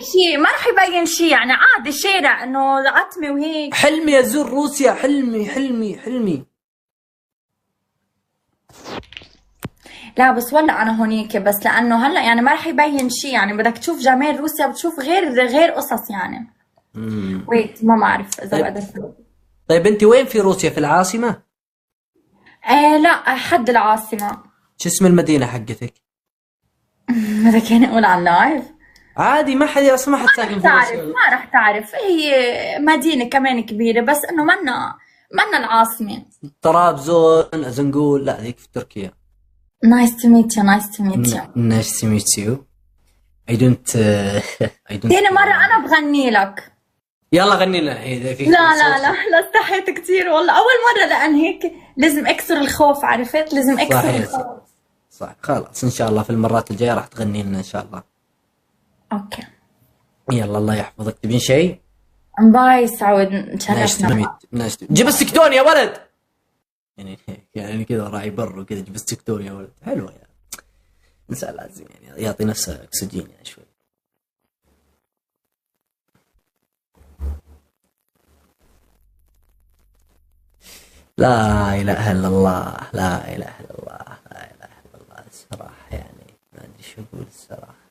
شيء، ما راح يبين شيء يعني، عادي شارع انه عتمة وهيك. حلمي ازور روسيا، حلمي حلمي حلمي. لا بس ولا انا هونيك، بس لانه هلا يعني ما راح يبين شيء يعني، بدك تشوف جمال روسيا بتشوف غير قصص يعني. ويت ما بعرف اذا طيب. بقدر. طيب انت وين في روسيا؟ في العاصمة؟ لا حد العاصمة. شو اسم المدينة حقتك؟ بدك يعني اقول على اللايف؟ عادي، ما حد اصلا، ما حد ساكن في تعرف روسيا. ما راح تعرف، هي مدينة كمان كبيرة بس انه منا العاصمة. طرابزون، ازنقول، لا ذيك في تركيا. Nice to meet you, nice to meet you. Nice to meet you. I don't I don't ثاني مرة أنا بغني لك. يلا غني لنا إذا فيك. لا استحيت كثير والله، أول مرة، لأن هيك لازم أكسر الخوف، عرفت؟ لازم أكسر صحيح الخوف. صح. خلاص إن شاء الله في المرات الجاية راح تغني لنا إن شاء الله. أوكي. يلا الله يحفظك. تبين شيء؟ باي سعود، تشرفنا. جيب السكتون يا ولد. يعني كذا راعي بر وكذا، جيب السكتون يا ولد. حلوة يعني. إنسان لازم يعني يعطي نفسه أكسجين يعني شوي. لا إله إلا الله، لا إله إلا الله، لا إله إلا الله. الصراحة يعني ما أدري شو أقول الصراحة.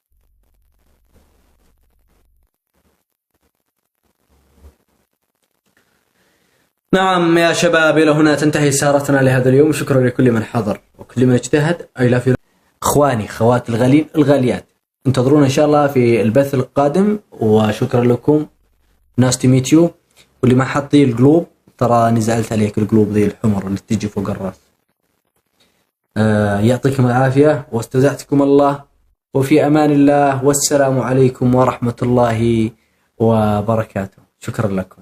نعم يا شباب، إلى هنا تنتهي سهرتنا لهذا اليوم. شكرا لكل من حضر وكل من اجتهد. I love you. إخواني خواتي الغالين الغاليات، انتظرونا إن شاء الله في البث القادم، وشكرا لكم. نايس تو ميت يو. واللي ما حط ذي القلوب، ترى نزعلت عليك القلوب ذي الحمر اللي تجي فوق الراس. يعطيكم العافية واستودعتكم الله، وفي أمان الله، والسلام عليكم ورحمة الله وبركاته. شكرا لكم.